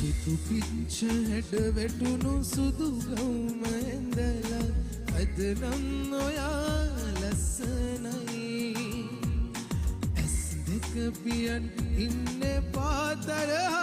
සිතු පිච්ච හැඩ වැටුණු සුදු ගවුම ඇඳලා අද නම් ඔයා ලස්සනයි ඇස් දෙක පියන් ඉන්නේ පාතර